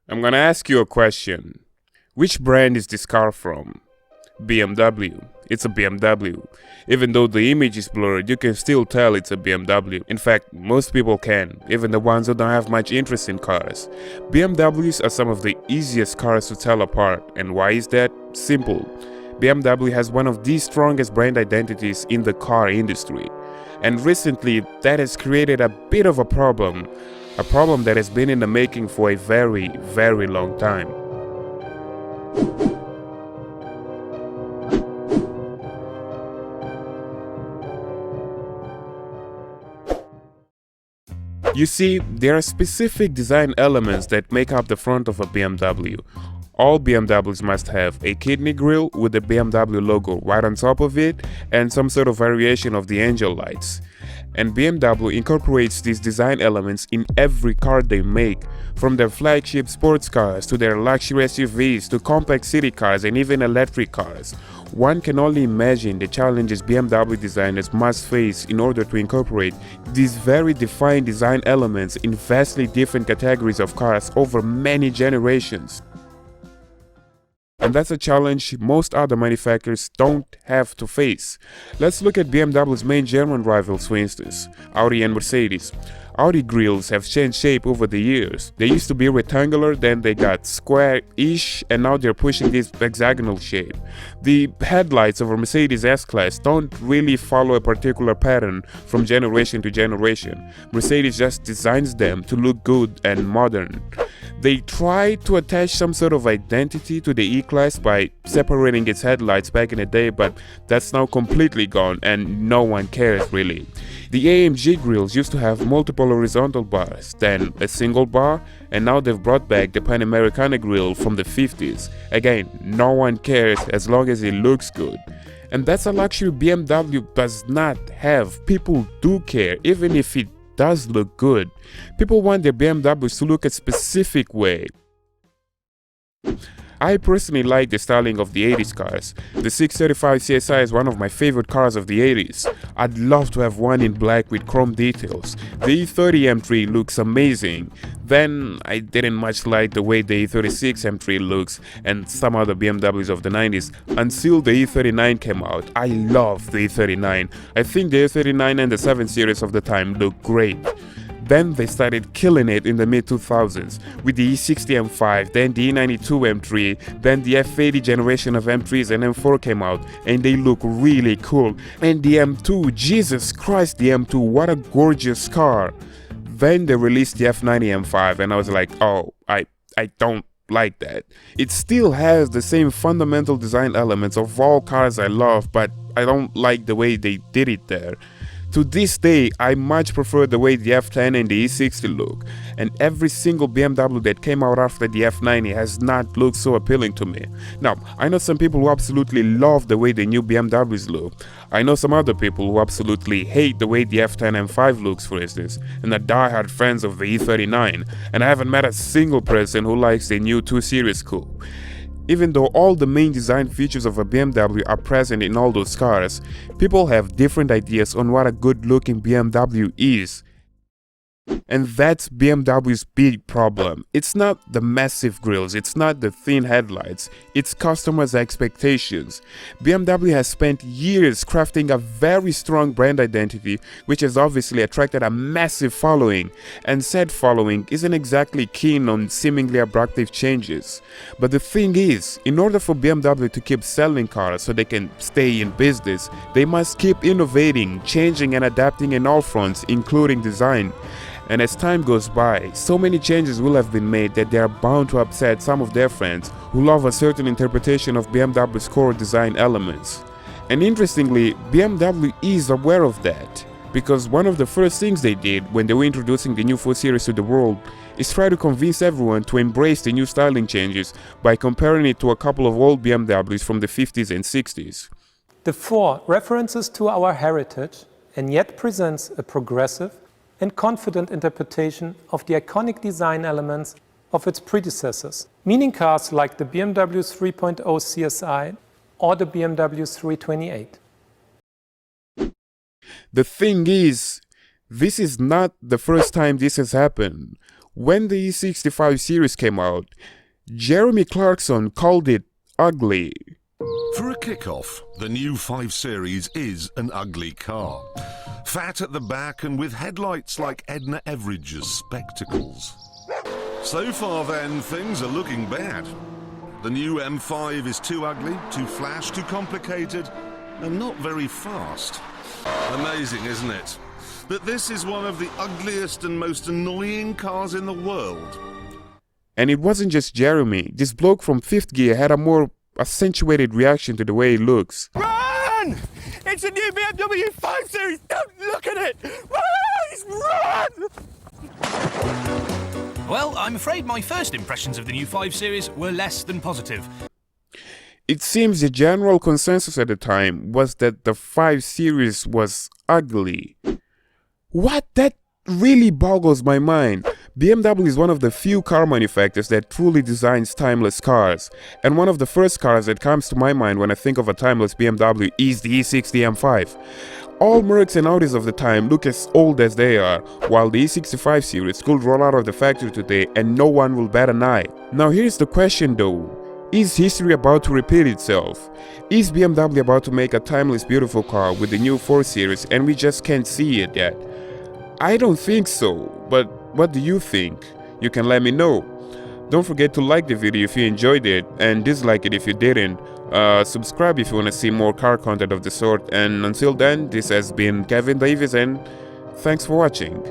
I'm gonna ask you a question. Which brand is this car from? BMW. It's a BMW. Even though the image is blurred, you can still tell it's a BMW. In fact, most people can, even the ones who don't have much interest in cars. BMWs are some of the easiest cars to tell apart. And why is that? Simple. BMW has one of the strongest brand identities in the car industry. And recently, that has created a bit of a problem that has been in the making for a very, very long time. You see, there are specific design elements that make up the front of a BMW. All BMWs must have a kidney grille with the BMW logo right on top of it and some sort of variation of the angel lights. And BMW incorporates these design elements in every car they make, from their flagship sports cars to their luxury SUVs to compact city cars and even electric cars. One can only imagine the challenges BMW designers must face in order to incorporate these very defined design elements in vastly different categories of cars over many generations. And that's a challenge most other manufacturers don't have to face. Let's look at BMW's main German rivals, for instance, Audi and Mercedes. Audi grilles have changed shape over the years. They used to be rectangular, then they got square-ish, and now they're pushing this hexagonal shape. The headlights of a Mercedes S-Class don't really follow a particular pattern from generation to generation. Mercedes just designs them to look good and modern. They tried to attach some sort of identity to the E-Class by separating its headlights back in the day, but that's now completely gone and no one cares really. The AMG grilles used to have multiple horizontal bars, then a single bar, and now they've brought back the Panamericana grill from the 50s. Again, no one cares as long as it looks good. And that's a luxury BMW does not have. People do care, even if it does look good. People want their BMWs to look a specific way. I personally like the styling of the 80s cars. The 635 CSI is one of my favorite cars of the 80s. I'd love to have one in black with chrome details. The E30 M3 looks amazing. Then I didn't much like the way the E36 M3 looks and some other BMWs of the 90s until the E39 came out. I love the E39. I think the E39 and the 7 Series of the time look great. Then they started killing it in the mid-2000s with the E60 M5, then the E92 M3, then the F80 generation of M3s and M4 came out and they look really cool. And the M2, Jesus Christ, the M2, what a gorgeous car. Then they released the F90 M5 and I was like, oh, I don't like that. It still has the same fundamental design elements of all cars I love, but I don't like the way they did it there. To this day, I much prefer the way the F10 and the E60 look, and every single BMW that came out after the F90 has not looked so appealing to me. Now, I know some people who absolutely love the way the new BMWs look. I know some other people who absolutely hate the way the F10 M5 looks, for instance, and are diehard fans of the E39, and I haven't met a single person who likes the new 2 Series coupe. Even though all the main design features of a BMW are present in all those cars, people have different ideas on what a good-looking BMW is. And that's BMW's big problem. It's not the massive grilles, it's not the thin headlights, it's customers' expectations. BMW has spent years crafting a very strong brand identity, which has obviously attracted a massive following, and said following isn't exactly keen on seemingly abruptive changes. But the thing is, in order for BMW to keep selling cars so they can stay in business, they must keep innovating, changing and adapting in all fronts, including design. And as time goes by, so many changes will have been made that they are bound to upset some of their friends who love a certain interpretation of BMW's core design elements. And interestingly, BMW is aware of that, because one of the first things they did when they were introducing the new 4 Series to the world is try to convince everyone to embrace the new styling changes by comparing it to a couple of old BMWs from the 50s and 60s. The 4 references to our heritage and yet presents a progressive and confident interpretation of the iconic design elements of its predecessors, meaning cars like the BMW 3.0 CSI or the BMW 328. The thing is, this is not the first time this has happened. When the E65 series came out, Jeremy Clarkson called it ugly. For a kick-off, the new 5 Series is an ugly car. Fat at the back and with headlights like Edna Everidge's spectacles. So far then, things are looking bad. The new M5 is too ugly, too flash, too complicated, and not very fast. Amazing, isn't it? That this is one of the ugliest and most annoying cars in the world. And it wasn't just Jeremy. This bloke from 5th Gear had a more accentuated reaction to the way it looks. Run! It's a new BMW 5 Series! Don't look at it! Please, run! Well, I'm afraid my first impressions of the new 5 Series were less than positive. It seems the general consensus at the time was that the 5 Series was ugly. What? That really boggles my mind. BMW is one of the few car manufacturers that truly designs timeless cars, and one of the first cars that comes to my mind when I think of a timeless BMW is the E60 M5. All Mercs and Audis of the time look as old as they are, while the E65 series could roll out of the factory today and no one will bat an eye. Now here's the question though. Is history about to repeat itself? Is BMW about to make a timeless beautiful car with the new 4 Series and we just can't see it yet? I don't think so, but what do you think? You can let me know. Don't forget to like the video if you enjoyed it and dislike it if you didn't. Subscribe if you want to see more car content of the sort, and until then, this has been Kevin Davis and thanks for watching.